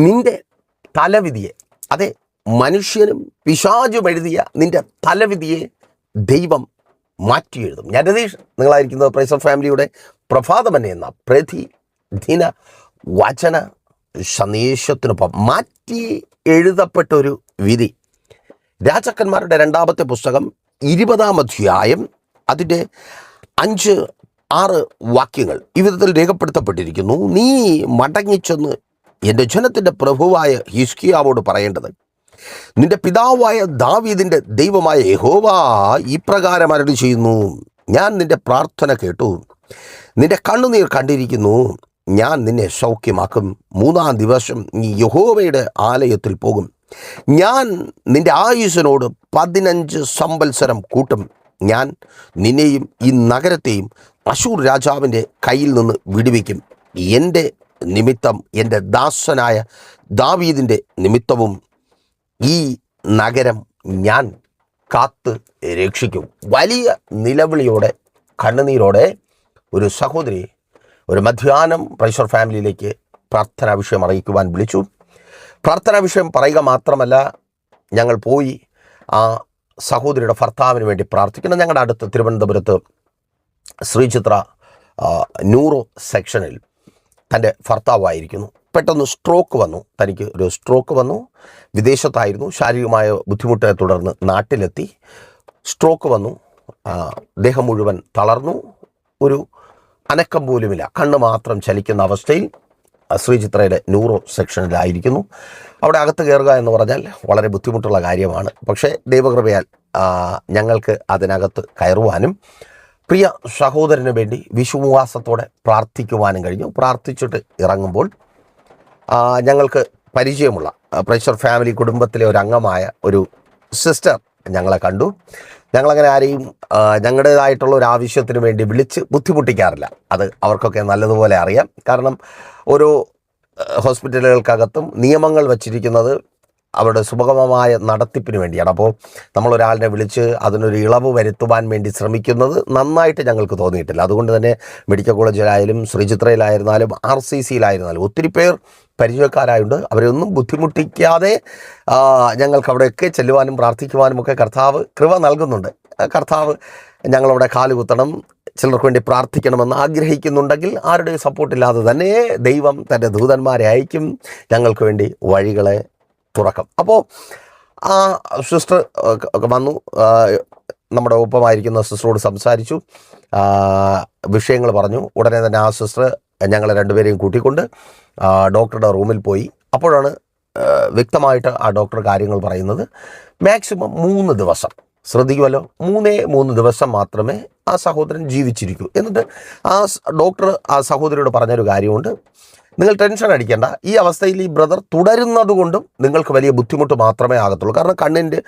നിന്റെ തലവിധിയെ, അതെ, മനുഷ്യനും പിശാചും എഴുതിയ നിന്റെ തലവിധിയെ ദൈവം മാറ്റി എഴുതും. ഞാൻ രതീഷ്, നിങ്ങളായിരിക്കുന്നത് പ്രൈസർ ഫാമിലിയുടെ പ്രഭാതമന്നെ എന്ന പ്രതിദിന വചന സന്ദേശത്തിനൊപ്പം മാറ്റി എഴുതപ്പെട്ടൊരു വിധി. രാജാക്കന്മാരുടെ 2-ാമത്തെ പുസ്തകം 20-ാം അധ്യായം അതിൻ്റെ 5-6 വാക്യങ്ങൾ ഈ വിധത്തിൽ രേഖപ്പെടുത്തപ്പെട്ടിരിക്കുന്നു. നീ മടങ്ങിച്ചെന്ന് എൻ്റെ ജനത്തിൻ്റെ പ്രഭുവായ ഹിസ്കിയാവോട് പറയേണ്ടത്, നിന്റെ പിതാവായ ദാവീദിൻ്റെ ദൈവമായ യഹോവ ഇപ്രകാരം അരുളി ചെയ്യുന്നു, ഞാൻ നിന്റെ പ്രാർത്ഥന കേട്ടു, നിന്റെ കണ്ണുനീർ കണ്ടിരിക്കുന്നു, ഞാൻ നിന്നെ സൗഖ്യമാക്കും. 3-ാം ദിവസം നീ യഹോവയുടെ ആലയത്തിൽ പോകും. ഞാൻ നിന്റെ ആയുസ്സിനോട് 15 സംവത്സരം കൂട്ടും. ഞാൻ നിന്നെയും ഈ നഗരത്തെയും അശൂർ രാജാവിൻ്റെ കയ്യിൽ നിന്ന് വിടുവിക്കും. എൻ്റെ നിമിത്തം, എൻ്റെ ദാസനായ ദാവീദിൻ്റെ നിമിത്തവും ഈ നഗരം ഞാൻ കാത്ത് രക്ഷിക്കും. വലിയ നിലവിളിയോടെ, കണ്ണുനീരോടെ ഒരു സഹോദരി ഒരു മധ്യാഹ്നം പ്രൈസർ ഫാമിലിയിലേക്ക് പ്രാർത്ഥനാ വിഷയം അറിയിക്കുവാൻ വിളിച്ചു. പ്രാർത്ഥനാ വിഷയം പറയുക മാത്രമല്ല, ഞങ്ങൾ പോയി ആ സഹോദരിയുടെ ഭർത്താവിന് വേണ്ടി പ്രാർത്ഥിക്കണം. ഞങ്ങളുടെ അടുത്ത് തിരുവനന്തപുരത്ത് ശ്രീചിത്ര ന്യൂറോ സെക്ഷനിൽ തൻ്റെ ഭർത്താവായിരിക്കുന്നു. പെട്ടെന്ന് സ്ട്രോക്ക് വന്നു. തനിക്ക് ഒരു സ്ട്രോക്ക് വന്നു. വിദേശത്തായിരുന്നു. ശാരീരികമായ ബുദ്ധിമുട്ടിനെ തുടർന്ന് നാട്ടിലെത്തി. സ്ട്രോക്ക് വന്നു. ദേഹം മുഴുവൻ തളർന്നു. ഒരു അനക്കം പോലുമില്ല. കണ്ണ് മാത്രം ചലിക്കുന്ന അവസ്ഥയിൽ ശ്രീചിത്രയുടെ ന്യൂറോ സെക്ഷനിലായിരിക്കുന്നു. അവിടെ അകത്ത് കയറുക എന്ന് പറഞ്ഞാൽ വളരെ ബുദ്ധിമുട്ടുള്ള കാര്യമാണ്. പക്ഷേ ദൈവകൃപയാൽ ഞങ്ങൾക്ക് അതിനകത്ത് കയറുവാനും പ്രിയ സഹോദരന് വേണ്ടി വിശ്വാസത്തോടെ പ്രാർത്ഥിക്കുവാനും കഴിഞ്ഞു. പ്രാർത്ഥിച്ചിട്ട് ഇറങ്ങുമ്പോൾ ഞങ്ങൾക്ക് പരിചയമുള്ള പ്രൈസർ ഫാമിലി കുടുംബത്തിലെ ഒരു അംഗമായ ഒരു സിസ്റ്റർ ഞങ്ങളെ കണ്ടു. ഞങ്ങളങ്ങനെ ആരെയും ഞങ്ങളുടേതായിട്ടുള്ള ഒരു ആവശ്യത്തിന് വേണ്ടി വിളിച്ച് ബുദ്ധിമുട്ടിക്കാറില്ല. അത് അവർക്കൊക്കെ നല്ലതുപോലെ അറിയാം. കാരണം ഓരോ ഹോസ്പിറ്റലുകൾക്കകത്തും നിയമങ്ങൾ വച്ചിരിക്കുന്നത് അവരുടെ സുഗമമായ നടത്തിപ്പിന് വേണ്ടിയാണ്. അപ്പോൾ നമ്മളൊരാളിനെ വിളിച്ച് അതിനൊരു ഇളവ് വരുത്തുവാൻ വേണ്ടി ശ്രമിക്കുന്നത് നന്നായിട്ട് ഞങ്ങൾക്ക് തോന്നിയിട്ടില്ല. അതുകൊണ്ട് തന്നെ മെഡിക്കൽ കോളേജിലായാലും ശ്രീചിത്രയിലായിരുന്നാലും RCCയിലായിരുന്നാലും ഒത്തിരി പേർ പരിചയക്കാരായുണ്ട്. അവരെ ഒന്നും ബുദ്ധിമുട്ടിക്കാതെ ഞങ്ങൾക്ക് അവിടെയൊക്കെ ചെല്ലുവാനും പ്രാർത്ഥിക്കുവാനും ഒക്കെ കർത്താവ് കൃപ നൽകുന്നുണ്ട്. കർത്താവ് ഞങ്ങളവിടെ കാലുകുത്തണം, ചിലർക്ക് വേണ്ടി പ്രാർത്ഥിക്കണമെന്ന് ആഗ്രഹിക്കുന്നുണ്ടെങ്കിൽ ആരുടെയും സപ്പോർട്ടില്ലാതെ തന്നെ ദൈവം തൻ്റെ ദൂതന്മാരെ അയക്കും, ഞങ്ങൾക്ക് വേണ്ടി വഴികളെ തുറക്കും. അപ്പോൾ ആ സിസ്റ്റർ വന്നു, നമ്മുടെ ഒപ്പമായിരിക്കുന്ന സിസ്റ്ററോട് സംസാരിച്ചു, വിഷയങ്ങൾ പറഞ്ഞു. ഉടനെ തന്നെ ആ സിസ്റ്റർ ഞങ്ങളെ രണ്ടുപേരെയും കൂട്ടിക്കൊണ്ട് ഡോക്ടറുടെ റൂമിൽ പോയി. അപ്പോഴാണ് വ്യക്തമായിട്ട് ആ ഡോക്ടർ കാര്യങ്ങൾ പറയുന്നത്. മാക്സിമം 3 ദിവസം, ശ്രദ്ധിക്കുമല്ലോ, 3 ദിവസം മാത്രമേ ആ സഹോദരൻ ജീവിച്ചിരിക്കൂ. എന്നിട്ട് ആ ഡോക്ടർ ആ സഹോദരിയോട് പറഞ്ഞൊരു കാര്യമുണ്ട്, നിങ്ങൾ ടെൻഷൻ അടിക്കേണ്ട, ഈ അവസ്ഥയിൽ ഈ ബ്രദർ തുടരുന്നത് കൊണ്ടും നിങ്ങൾക്ക് വലിയ ബുദ്ധിമുട്ട് മാത്രമേ ആകത്തുള്ളൂ. കാരണം കണ്ണിൻ്റെ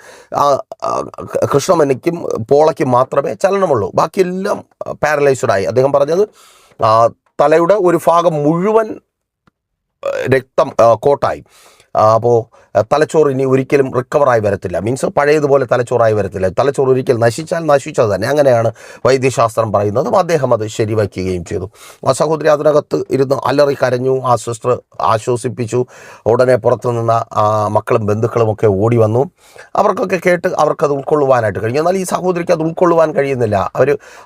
കൃഷ്ണമണിക്കും പോളയ്ക്കും മാത്രമേ ചലനമുള്ളൂ, ബാക്കിയെല്ലാം പാരലൈസ്ഡായി. അദ്ദേഹം പറഞ്ഞത് തലയുടെ ഒരു ഭാഗം മുഴുവൻ രക്തം കോട്ടായി. അപ്പോൾ തലച്ചോറ് ഇനി ഒരിക്കലും റിക്കവറായി വരത്തില്ല. മീൻസ് പഴയതുപോലെ തലച്ചോറായി വരത്തില്ല. തലച്ചോറ് ഒരിക്കൽ നശിച്ചാൽ നശിച്ചത് തന്നെ. അങ്ങനെയാണ് വൈദ്യശാസ്ത്രം പറയുന്നതും. അദ്ദേഹം അത് ശരിവയ്ക്കുകയും ചെയ്തു. ആ സഹോദരി അതിനകത്ത് ഇരുന്ന് അലറി കരഞ്ഞു. ആ സിസ്റ്റർ ആശ്വസിപ്പിച്ചു. ഉടനെ പുറത്തു നിന്ന മക്കളും ബന്ധുക്കളും ഒക്കെ ഓടി വന്നു. അവർക്കൊക്കെ കേട്ട് അവർക്കത് ഉൾക്കൊള്ളുവാനായിട്ട് കഴിഞ്ഞു. എന്നാൽ ഈ സഹോദരിക്ക് അത് ഉൾക്കൊള്ളുവാൻ കഴിയുന്നില്ല.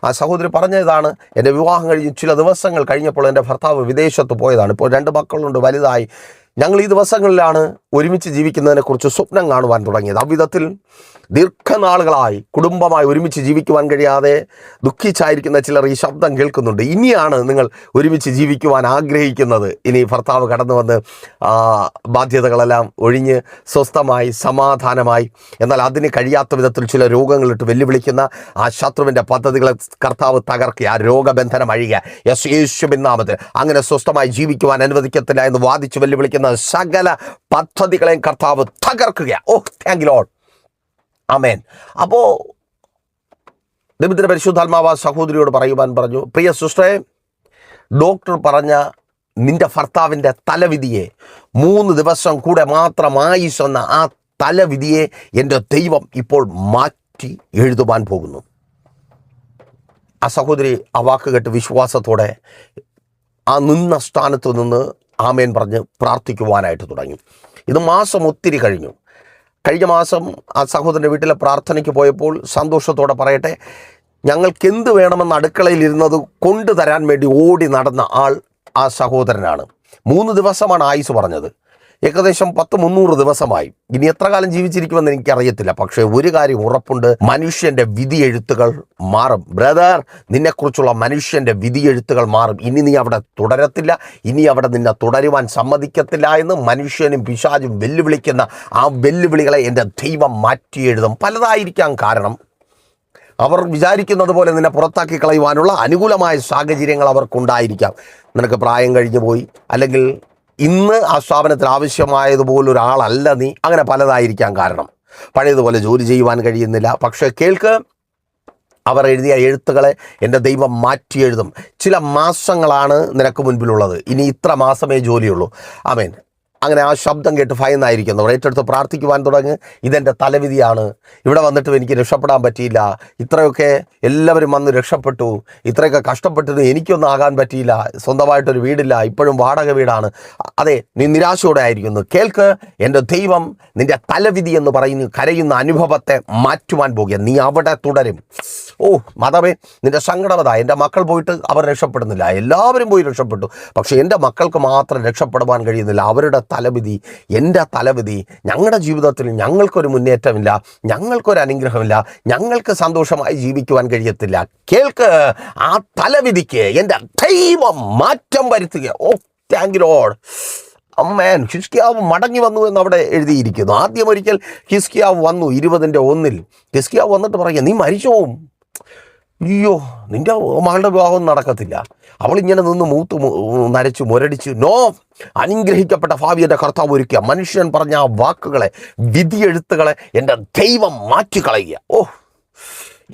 ആ സഹോദരി പറഞ്ഞതാണ്, എൻ്റെ വിവാഹം കഴിഞ്ഞ് ചില ദിവസങ്ങൾ കഴിഞ്ഞപ്പോൾ എൻ്റെ ഭർത്താവ് വിദേശത്ത് പോയതാണ്. ഇപ്പോൾ 2 മക്കളുണ്ട്, വലുതായി. ഞങ്ങൾ ഈ ദിവസങ്ങളിലാണ് ഒരുമിച്ച് ജീവിക്കുന്നതിനെക്കുറിച്ച് സ്വപ്നം കാണുവാൻ തുടങ്ങിയത്. അവിധത്തിൽ ദീർഘനാളുകളായി കുടുംബമായി ഒരുമിച്ച് ജീവിക്കുവാൻ കഴിയാതെ ദുഃഖിച്ചായിരിക്കുന്ന ചിലർ ഈ ശബ്ദം കേൾക്കുന്നുണ്ട്. ഇനിയാണ് നിങ്ങൾ ഒരുമിച്ച് ജീവിക്കുവാൻ ആഗ്രഹിക്കുന്നത്. ഇനി ഭർത്താവ് കടന്നു വന്ന് ബാധ്യതകളെല്ലാം ഒഴിഞ്ഞ് സ്വസ്ഥമായി സമാധാനമായി, എന്നാൽ അതിന് കഴിയാത്ത വിധത്തിൽ ചില രോഗങ്ങളിട്ട് വെല്ലുവിളിക്കുന്ന ആ ശത്രുവിൻ്റെ പദ്ധതികളെ കർത്താവ് തകർക്കുക, ആ രോഗബന്ധനം അഴിയുക യേശുവിൻ നാമത്തിൽ. അങ്ങനെ സ്വസ്ഥമായി ജീവിക്കുവാൻ അനുവദിക്കത്തില്ല എന്ന് വാദിച്ച് വെല്ലുവിളിക്കുന്ന സകല പദ്ധതികളെയും കർത്താവ് തകർക്കുക. ഓ, താങ്ക് യു ലോർഡ്, ആമേൻ. അപ്പോൾ ദൈവത്തിൻ്റെ പരിശുദ്ധാത്മാവ് സഹോദരിയോട് പറയുവാൻ പറഞ്ഞു, പ്രിയ സിസ്റ്ററെ, ഡോക്ടർ പറഞ്ഞ നിന്റെ ഭർത്താവിൻ്റെ തലവിധിയെ 3 ദിവസം കൂടെ മാത്രം ആയുസ്സെന്ന ആ തലവിധിയെ എൻ്റെ ദൈവം ഇപ്പോൾ മാറ്റി എഴുതുവാൻ പോകുന്നു. ആ സഹോദരി ആ വാക്ക് കേട്ട് വിശ്വാസത്തോടെ ആ നിന്ന സ്ഥാനത്ത് നിന്ന് ആമേൻ പറഞ്ഞ് പ്രാർത്ഥിക്കുവാനായിട്ട് തുടങ്ങി. ഇത് മാസം ഒത്തിരി കഴിഞ്ഞു. കഴിഞ്ഞ മാസം ആ സഹോദരൻ്റെ വീട്ടിലെ പ്രാർത്ഥനയ്ക്ക് പോയപ്പോൾ സന്തോഷത്തോടെ പറയട്ടെ, ഞങ്ങൾക്കെന്ത് വേണമെന്ന് അടുക്കളയിൽ ഇരുന്നത് കൊണ്ടുതരാൻ വേണ്ടി ഓടി നടന്ന ആൾ ആ സഹോദരനാണ്. 3 ദിവസമാണ് ആയുസ് പറഞ്ഞത്. ഏകദേശം 300 ദിവസമായി. ഇനി എത്ര കാലം ജീവിച്ചിരിക്കുമെന്ന് എനിക്കറിയത്തില്ല. പക്ഷേ ഒരു കാര്യം ഉറപ്പുണ്ട്, മനുഷ്യൻ്റെ വിധിയെഴുത്തുകൾ മാറും. ബ്രദർ, നിന്നെക്കുറിച്ചുള്ള മനുഷ്യൻ്റെ വിധിയെഴുത്തുകൾ മാറും. ഇനി നീ അവിടെ തുടരത്തില്ല, ഇനി അവിടെ നിന്നെ തുടരുവാൻ സമ്മതിക്കത്തില്ല എന്ന് മനുഷ്യനും പിശാചും വെല്ലുവിളിക്കുന്ന ആ വെല്ലുവിളികളെ എൻ്റെ ദൈവം മാറ്റി എഴുതും. പലതായിരിക്കാം കാരണം. അവർ വിചാരിക്കുന്നത് പോലെ നിന്നെ പുറത്താക്കി കളയുവാനുള്ള അനുകൂലമായ സാഹചര്യങ്ങൾ അവർക്കുണ്ടായിരിക്കാം. നിനക്ക് പ്രായം കഴിഞ്ഞു പോയി, അല്ലെങ്കിൽ ഇന്ന് ആ സ്ഥാപനത്തിൽ ആവശ്യമായതുപോലൊരാളല്ല നീ, അങ്ങനെ പലതായിരിക്കാം കാരണം. പഴയതുപോലെ ജോലി ചെയ്യുവാൻ കഴിയുന്നില്ല. പക്ഷേ കേൾക്ക്, അവർ എഴുതിയ എഴുത്തുകളെ എൻ്റെ ദൈവം മാറ്റി എഴുതും. ചില മാസങ്ങളാണ് നിനക്ക് മുൻപിലുള്ളത്. ഇനി ഇത്ര മാസമേ ജോലിയുള്ളൂ. ആമേൻ. അങ്ങനെ ആ ശബ്ദം കേട്ട് ഭയന്നായിരിക്കുന്നവർ ഏറ്റെടുത്ത് പ്രാർത്ഥിക്കുവാൻ തുടങ്ങി. ഇതെൻ്റെ തലവിധിയാണ്, ഇവിടെ വന്നിട്ടും എനിക്ക് രക്ഷപ്പെടാൻ പറ്റിയില്ല, ഇത്രയൊക്കെ എല്ലാവരും വന്ന് രക്ഷപ്പെട്ടു, ഇത്രയൊക്കെ കഷ്ടപ്പെട്ടിട്ട് എനിക്കൊന്നും ആകാൻ പറ്റിയില്ല, സ്വന്തമായിട്ടൊരു വീടില്ല, ഇപ്പോഴും വാടക വീടാണ്. അതെ, നീ നിരാശയോടെ ആയിരിക്കുന്നു. കേൾക്ക്, എൻ്റെ ദൈവം നിൻ്റെ തലവിധി എന്ന് പറയുന്ന കരയുന്ന അനുഭവത്തെ മാറ്റുവാൻ പോകുക. നീ അവിടെ തുടരും. ഓ മതമേ, നിൻ്റെ സങ്കടമത. എൻ്റെ മക്കൾ പോയിട്ട് അവർ രക്ഷപ്പെടുന്നില്ല, എല്ലാവരും പോയി രക്ഷപ്പെട്ടു, പക്ഷേ എൻ്റെ മക്കൾക്ക് മാത്രം രക്ഷപ്പെടുവാൻ കഴിയുന്നില്ല. അവരുടെ തലവിധി എൻ്റെ തലവിധി. ഞങ്ങളുടെ ജീവിതത്തിൽ ഞങ്ങൾക്കൊരു മുന്നേറ്റമില്ല, ഞങ്ങൾക്കൊരു അനുഗ്രഹമില്ല, ഞങ്ങൾക്ക് സന്തോഷമായി ജീവിക്കുവാൻ കഴിയത്തില്ല. കേൾക്ക്, ആ തലവിധിക്ക് എൻ്റെ ദൈവം മാറ്റം വരുത്തുക. ഓ താങ്ക് യു ലോർഡ്. അമ്മേൻ. ഹിസ്കിയാവ് മടങ്ങി വന്നു എന്ന് അവിടെ എഴുതിയിരിക്കുന്നു. ആദ്യം ഒരിക്കൽ ഹിസ്കിയാവ് വന്നു 20:1 ഹിസ്കിയാവ് വന്നിട്ട് പറയുക, നീ മരിച്ചോ? അയ്യോ, നിൻ്റെ മകളുടെ വിവാഹം നടക്കത്തില്ല. അവളിങ്ങനെ നിന്ന് നരച്ചു മുരടിച്ച്, നോ, അനുഗ്രഹിക്കപ്പെട്ട ഭാവി എൻ്റെ കർത്താവ് ഒരുക്കുക. മനുഷ്യൻ പറഞ്ഞ ആ വാക്കുകളെ, വിധിയെഴുത്തുകളെ എൻ്റെ ദൈവം മാറ്റിക്കളയുക. ഓ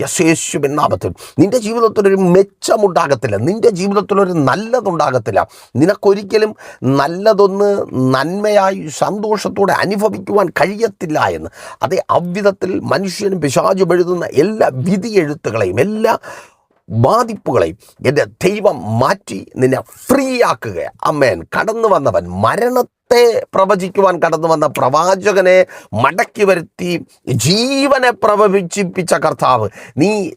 യേശുവിൻ നാമത്തിൽ നിൻ്റെ ജീവിതത്തിലൊരു മെച്ചമുണ്ടാകത്തില്ല, നിൻ്റെ ജീവിതത്തിലൊരു നല്ലതുണ്ടാകത്തില്ല. നിനക്കൊരിക്കലും നല്ലതൊന്ന് നന്മയായി സന്തോഷത്തോടെ അനുഭവിക്കുവാൻ കഴിയത്തില്ല എന്ന്. അതേ അவ்விധത്തിൽ മനുഷ്യനും പിശാചും എഴുതുന്ന എല്ലാ വിധിയെഴുത്തുകളെയും എല്ലാ ബാധിപ്പുകളെയും എൻ്റെ ദൈവം മാറ്റി നിന്നെ ഫ്രീ ആക്കുക. അമ്മേൻ. കടന്നു വന്നവൻ, മരണത്തെ പ്രവചിക്കുവാൻ കടന്നു വന്ന പ്രവാചകനെ മടക്കി വരുത്തി ജീവനെ പ്രവചിപ്പിച്ച കർത്താവ്.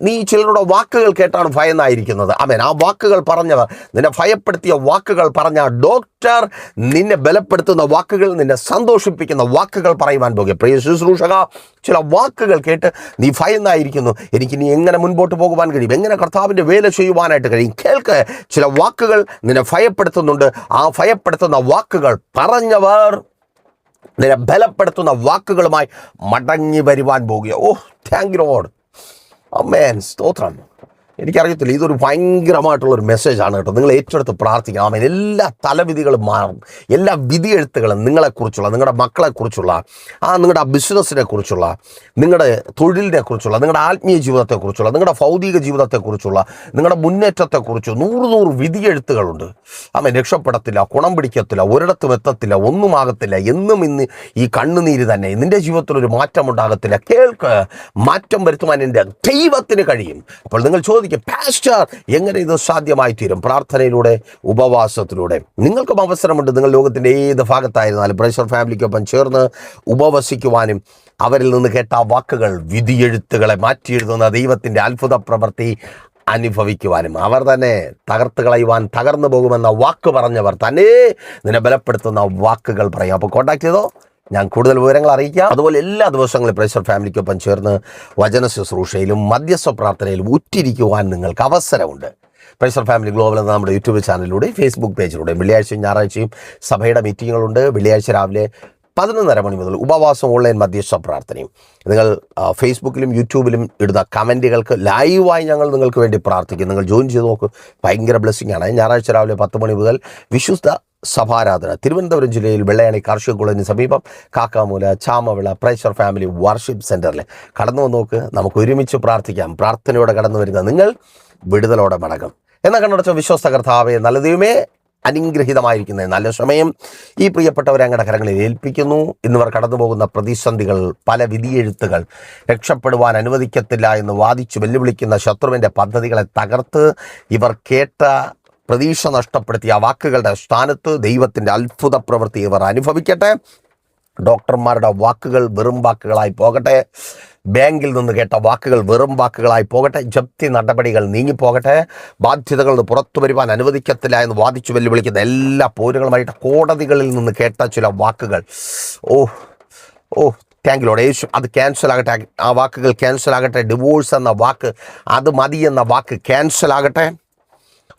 നീ ചിലരുടെ വാക്കുകൾ കേട്ടാണ് ഭയന്നായിരിക്കുന്നത്. അമേൻ. ആ വാക്കുകൾ പറഞ്ഞവർ, നിന്നെ ഭയപ്പെടുത്തിയ വാക്കുകൾ പറഞ്ഞ ഡോക്ടർ, നിന്നെ ബലപ്പെടുത്തുന്ന വാക്കുകൾ, നിന്നെ സന്തോഷിപ്പിക്കുന്ന വാക്കുകൾ പറയുവാൻ പോകുക. പ്രിയ ശുശ്രൂഷക, ചില വാക്കുകൾ കേട്ട് നീ ഭയന്നായിരിക്കുന്നു. എനിക്ക് നീ എങ്ങനെ മുൻപോട്ട് പോകുവാൻ കഴിയും, എങ്ങനെ കർത്താവിൻ്റെ വേല ചെയ്യുവാനായിട്ട് കഴിയും? കേൾക്ക്, ചില വാക്കുകൾ നിന്നെ ഭയപ്പെടുത്തുന്നുണ്ട്. ആ ഭയപ്പെടുത്തുന്ന വാക്കുകൾ പറഞ്ഞവർ നിന്നെ ബലപ്പെടുത്തുന്ന വാക്കുകളുമായി മടങ്ങി വരുവാൻ പോകുക. ഓ താങ്ക് യു ലോർഡ്. ആമേൻ. സ്തോത്രം. എനിക്കറിയത്തില്ല, ഇതൊരു ഭയങ്കരമായിട്ടുള്ളൊരു മെസ്സേജാണ് കേട്ടോ. നിങ്ങൾ ഏറ്റെടുത്ത് പ്രാർത്ഥിക്കണം. ആമേൻ. എല്ലാ തലവിധികളും മാറും. എല്ലാ വിധിയെഴുത്തുകളും നിങ്ങളെക്കുറിച്ചുള്ള, നിങ്ങളുടെ മക്കളെക്കുറിച്ചുള്ള, നിങ്ങളുടെ ബിസിനസ്സിനെ കുറിച്ചുള്ള, നിങ്ങളുടെ തൊഴിലിനെ കുറിച്ചുള്ള, നിങ്ങളുടെ ആത്മീയ ജീവിതത്തെക്കുറിച്ചുള്ള, നിങ്ങളുടെ ഭൗതിക ജീവിതത്തെക്കുറിച്ചുള്ള, നിങ്ങളുടെ മുന്നേറ്റത്തെക്കുറിച്ച് 100 വിധിയെഴുത്തുകളുണ്ട്. ആമേൻ. രക്ഷപ്പെടത്തില്ല, ഗുണം പിടിക്കത്തില്ല, ഒരിടത്തും എത്തത്തില്ല, ഒന്നുമാകത്തില്ല, എന്നും ഇന്ന് ഈ കണ്ണുനീര് തന്നെ, നിൻ്റെ ജീവിതത്തിലൊരു മാറ്റം ഉണ്ടാകത്തില്ല. കേൾക്ക്, മാറ്റം വരുത്തുവാൻ എൻ്റെ ദൈവത്തിന് കഴിയും. അപ്പോൾ നിങ്ങൾ ചോദിക്കും, പാസ്റ്റർ എങ്ങനെ ഇത് സാധ്യമായി തീരും? പ്രാർത്ഥനയിലൂടെ, ഉപവാസത്തിലൂടെ. നിങ്ങൾക്കും അവസരമുണ്ട്. നിങ്ങൾ ലോകത്തിൻ്റെ ഏത് ഭാഗത്തായിരുന്നാലും പ്രൈസർ ഫാമിലിക്കൊപ്പം ചേർന്ന് ഉപവസിക്കുവാനും അവരിൽ നിന്ന് കേട്ട വാക്കുകൾ, വിധിയെഴുത്തുകളെ മാറ്റി എഴുതുന്ന ദൈവത്തിൻ്റെ അത്ഭുത പ്രവൃത്തി അനുഭവിക്കുവാനും. അവർ തന്നെ തകർത്ത് കളയുവാൻ, തകർന്നു പോകുമെന്ന വാക്ക് പറഞ്ഞവർ തന്നെ നിന്നെ ബലപ്പെടുത്തുന്ന വാക്കുകൾ പറയും. അപ്പോൾ കോൺടാക്ട് ചെയ്തോ, ഞാൻ കൂടുതൽ വിവരങ്ങൾ അറിയിക്കാം. അതുപോലെ എല്ലാ ദിവസങ്ങളും പ്രൈസർ ഫാമിലിക്കൊപ്പം ചേർന്ന് വചന ശുശ്രൂഷയിലും മധ്യസ്ഥ പ്രാർത്ഥനയിലും ഉറ്റിരിക്കുവാൻ നിങ്ങൾക്ക് അവസരമുണ്ട്. പ്രൈസർ ഫാമിലി ഗ്ലോബൽ എന്ന നമ്മുടെ യൂട്യൂബ് ചാനലിലൂടെ, ഫേസ്ബുക്ക് പേജിലൂടെ വെള്ളിയാഴ്ചയും ഞായറാഴ്ചയും സഭയുടെ മീറ്റിങ്ങുകളുണ്ട്. വെള്ളിയാഴ്ച രാവിലെ 11:30 മണി മുതൽ ഉപവാസം ഓൺലൈൻ മധ്യസ്ഥ പ്രാർത്ഥനയും. നിങ്ങൾ ഫേസ്ബുക്കിലും യൂട്യൂബിലും ഇടുന്ന കമൻറ്റുകൾക്ക് ലൈവായി ഞങ്ങൾ നിങ്ങൾക്ക് വേണ്ടി പ്രാർത്ഥിക്കും. നിങ്ങൾ ജോയിൻ ചെയ്ത് നോക്ക്, ഭയങ്കര ബ്ലെസ്സിംഗ് ആണ്. ഞായറാഴ്ച രാവിലെ 10 മണി മുതൽ വിശുദ്ധ സഭാരാധന, തിരുവനന്തപുരം ജില്ലയിൽ വെള്ളയാണി കാർഷിക കോളേജിന് സമീപം കാക്കാമൂല ചാമവിള പ്രൈസർ ഫാമിലി വർഷിപ്പ് സെൻറ്ററിൽ കടന്നു വന്ന് നോക്ക്. നമുക്ക് ഒരുമിച്ച് പ്രാർത്ഥിക്കാം. പ്രാർത്ഥനയോടെ കടന്നു വരുന്ന നിങ്ങൾ വിടുതലോടെ മടങ്ങും. എന്ന കണ്ണടച്ച വിശ്വസ്ത കർത്താവേ, നല്ല ദൈവമേ, അനുഗ്രഹീതമായിരിക്കുന്ന നല്ല സമയം ഈ പ്രിയപ്പെട്ടവരെ അങ്ങയുടെ കരങ്ങളിൽ ഏൽപ്പിക്കുന്നു. ഇന്നിവർ കടന്നു പോകുന്ന പ്രതിസന്ധികൾ, പല വിധിയെഴുത്തുകൾ, രക്ഷപ്പെടുവാൻ അനുവദിക്കത്തില്ല എന്ന് വാദിച്ചു വെല്ലുവിളിക്കുന്ന ശത്രുവിൻ്റെ പദ്ധതികളെ തകർത്ത് ഇവർ കേട്ട പ്രതീക്ഷ നഷ്ടപ്പെടുത്തിയ ആ വാക്കുകളുടെ സ്ഥാനത്ത് ദൈവത്തിൻ്റെ അത്ഭുത പ്രവൃത്തി ഇവർ അനുഭവിക്കട്ടെ. ഡോക്ടർമാരുടെ വാക്കുകൾ വെറും വാക്കുകളായി പോകട്ടെ. ബാങ്കിൽ നിന്ന് കേട്ട വാക്കുകൾ വെറും വാക്കുകളായി പോകട്ടെ. ജപ്തി നടപടികൾ നീങ്ങിപ്പോകട്ടെ. ബാധ്യതകൾ പുറത്തു വരുവാൻ അനുവദിക്കത്തില്ല എന്ന് വാദിച്ചു വെല്ലുവിളിക്കുന്ന എല്ലാ പോരുകളുമായിട്ട് കോടതികളിൽ നിന്ന് കേട്ട ചില വാക്കുകൾ, താങ്ക് ലോർഡ് യേശു, അത് ക്യാൻസൽ ആകട്ടെ. ആ വാക്കുകൾ ക്യാൻസൽ ആകട്ടെ. ഡിവോഴ്സ് എന്ന വാക്ക്, അത് മതി എന്ന വാക്ക് ക്യാൻസൽ ആകട്ടെ.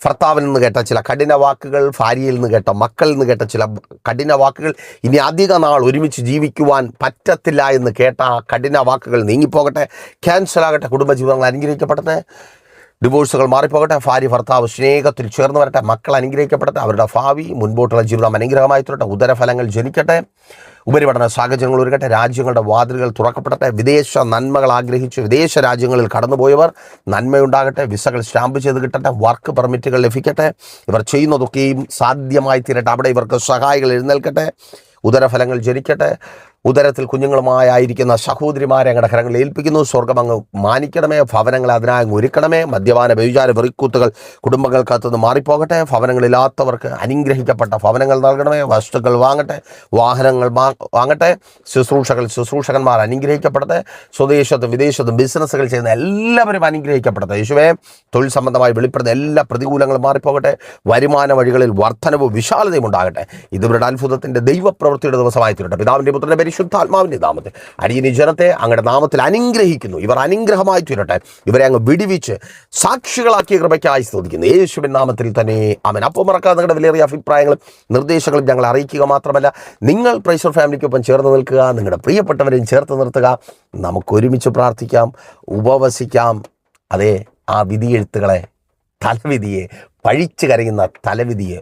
ഭർത്താവിൽ നിന്ന് കേട്ട ചില കഠിന വാക്കുകൾ, ഭാര്യയിൽ നിന്ന് കേട്ട, മക്കളിൽ നിന്ന് കേട്ട ചില കഠിന വാക്കുകൾ, ഇനി അധിക നാൾ ഒരുമിച്ച് ജീവിക്കുവാൻ പറ്റത്തില്ല എന്ന് കേട്ട ആ കഠിന വാക്കുകൾ നീങ്ങിപ്പോകട്ടെ, ക്യാൻസൽ ആകട്ടെ. കുടുംബജീവിതങ്ങൾ അനുഗ്രഹിക്കപ്പെടട്ടെ. ഡിവോഴ്സുകൾ മാറിപ്പോകട്ടെ. ഭാര്യ ഭർത്താവ് സ്നേഹത്തിൽ ചേർന്ന് വരട്ടെ. മക്കൾ അനുഗ്രഹിക്കപ്പെടട്ടെ. അവരുടെ ഭാവി മുൻപോട്ടുള്ള ജീവിതം അനുഗ്രഹമായി തീരട്ടെ. ഉദരഫലങ്ങൾ ജനിക്കട്ടെ. ഉപരിപഠന സാഹചര്യങ്ങൾ ഒരുക്കട്ടെ. രാജ്യങ്ങളുടെ വാതിലുകൾ തുറക്കപ്പെടട്ടെ. വിദേശ നന്മകൾ ആഗ്രഹിച്ച് വിദേശ രാജ്യങ്ങളിൽ കടന്നുപോയവർ നന്മയുണ്ടാകട്ടെ. വിസകൾ സ്റ്റാമ്പ് ചെയ്ത് കിട്ടട്ടെ. വർക്ക് പെർമിറ്റുകൾ ലഭിക്കട്ടെ. ഇവർ ചെയ്യുന്നതൊക്കെയും സാധ്യമായി തീരട്ടെ. അവിടെ ഇവർക്ക് സഹായികൾ എഴുന്നേൽക്കട്ടെ. ഉദരഫലങ്ങൾ ജനിക്കട്ടെ. ഉദരത്തിൽ കുഞ്ഞുങ്ങളുമായിരിക്കുന്ന സഹോദരിമാരെ ഞങ്ങളുടെ കരങ്ങളിൽ ഏൽപ്പിക്കുന്നു. സ്വർഗ്ഗം അങ്ങ് മാനിക്കണമേ. ഭവനങ്ങൾ അതിനായി ഒരുക്കണമേ. മദ്യപാന വ്യഭിചാര വെറിക്കൂത്തുകൾ കുടുംബങ്ങൾക്കകത്തുനിന്ന് മാറിപ്പോകട്ടെ. ഭവനങ്ങളില്ലാത്തവർക്ക് അനുഗ്രഹിക്കപ്പെട്ട ഭവനങ്ങൾ നൽകണമേ. വസ്തുക്കൾ വാങ്ങട്ടെ. വാഹനങ്ങൾ വാങ്ങട്ടെ. ശുശ്രൂഷകന്മാർ അനുഗ്രഹിക്കപ്പെടട്ടെ. സ്വദേശത്തും വിദേശത്തും ബിസിനസ്സുകൾ ചെയ്യുന്ന എല്ലാവരും അനുഗ്രഹിക്കപ്പെടട്ടെ. യേശുവേ, തൊഴിൽ സംബന്ധമായി വെളിപ്പെടുന്ന എല്ലാ പ്രതികൂലങ്ങളും മാറിപ്പോകട്ടെ. വരുമാന വഴികളിൽ വർധനവും വിശാലതയും ഉണ്ടാകട്ടെ. ഇതുവരുടെ അത്ഭുതത്തിൻ്റെ ദൈവപ്രവൃത്തിയുടെ ദിവസമായി തീരട്ടെ. പിതാവിൻ്റെ പുത്രൻ്റെ പരിശുദ്ധാത്മാവിൻ്റെ നാമത്തിൽ അടിയൻ ഈ ജനത്തെ അങ്ങയുടെ നാമത്തിൽ അനുഗ്രഹിക്കുന്നു. ഇവർ അനുഗ്രഹമായി തീരട്ടെ. ഇവരെ അങ്ങ് വിടിവിച്ച് സാക്ഷികളാക്കിയ കൃപയ്ക്കായി സ്തുതിക്കുന്നു. യേശുവിൻ നാമത്തിൽ തന്നെ ആമേൻ. അപ്പോൾ മറക്കാതെ നിങ്ങളുടെ വിലയേറിയ അഭിപ്രായങ്ങളും നിർദ്ദേശങ്ങളും ഞങ്ങൾ അറിയിക്കുക മാത്രമല്ല, നിങ്ങൾ പ്രൈസർ ഫാമിലിക്കൊപ്പം ചേർന്ന് നിൽക്കുക. നിങ്ങളുടെ പ്രിയപ്പെട്ടവരെയും ചേർത്ത് നിർത്തുക. നമുക്കൊരുമിച്ച് പ്രാർത്ഥിക്കാം, ഉപവസിക്കാം. അതെ, ആ വിധിയെഴുത്തുകളെ, തലവിധിയെ, പഴിച്ചു കരയുന്ന തലവിധിയെ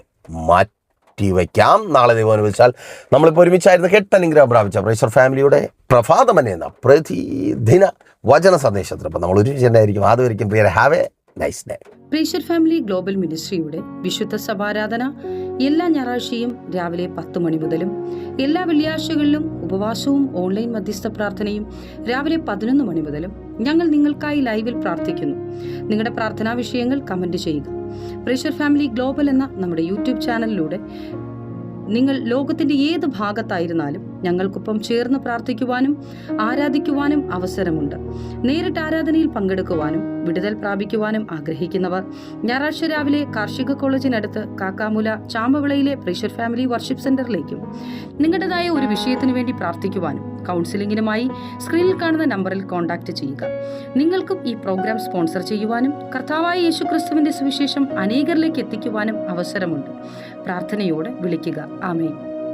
മാറ്റിവെക്കാം. നാളെ ദൈവം അനുവദിച്ചാൽ നമ്മളിപ്പോൾ ഒരുമിച്ചായിരുന്നു കേട്ടനുഗ്രഹം പ്രാപിച്ച പ്രൈസർ ഫാമിലിയുടെ പ്രഭാതമൻ എന്ന പ്രതിദിന വചന സന്ദേശത്തിനൊപ്പം നമ്മൾ ഒരുമിച്ച് തന്നെയായിരിക്കും. അതുവരെയും പ്രിയരെ, ഹാവ് എ നൈസ് ഡേ. പ്രേഷർ ഫാമിലി ഗ്ലോബൽ മിനിസ്ട്രിയുടെ വിശുദ്ധ സഭാരാധന എല്ലാ ഞായറാഴ്ചയും രാവിലെ 10 മണി മുതലും എല്ലാ വെള്ളിയാഴ്ചകളിലും ഉപവാസവും ഓൺലൈൻ മധ്യസ്ഥ പ്രാർത്ഥനയും രാവിലെ 11 മണി മുതലും ഞങ്ങൾ നിങ്ങൾക്കായി ലൈവിൽ പ്രാർത്ഥിക്കുന്നു. നിങ്ങളുടെ പ്രാർത്ഥനാ വിഷയങ്ങൾ കമന്റ് ചെയ്യുക. പ്രേഷർ ഫാമിലി ഗ്ലോബൽ എന്ന നമ്മുടെ യൂട്യൂബ് ചാനലിലൂടെ നിങ്ങൾ ലോകത്തിന്റെ ഏത് ഭാഗത്തായിരുന്നാലും ഞങ്ങൾക്കൊപ്പം ചേർന്ന് പ്രാർത്ഥിക്കുവാനും ആരാധിക്കുവാനും അവസരമുണ്ട്. നേരിട്ട് ആരാധനയിൽ പങ്കെടുക്കുവാനും വിടുതൽ പ്രാപിക്കുവാനും ആഗ്രഹിക്കുന്നവർ ഞായറാഴ്ച രാവിലെ കാർഷിക കോളേജിനടുത്ത് കാക്കാമുല ചാമ്പവിളയിലെ പ്രേഷർ ഫാമിലി വർഷിപ്പ് സെന്ററിലേക്കും നിങ്ങളുടേതായ ഒരു വിഷയത്തിനു വേണ്ടി പ്രാർത്ഥിക്കുവാനും കൗൺസിലിംഗിനുമായി സ്ക്രീനിൽ കാണുന്ന നമ്പറിൽ കോൺടാക്ട് ചെയ്യുക. നിങ്ങൾക്കും ഈ പ്രോഗ്രാം സ്പോൺസർ ചെയ്യുവാനും കർത്താവായ യേശുക്രിസ്തുവിന്റെ സുവിശേഷം അനേകരിലേക്ക് എത്തിക്കുവാനും അവസരമുണ്ട്. പ്രാർത്ഥനയോടെ വിളിക്കുക. ആമേൻ.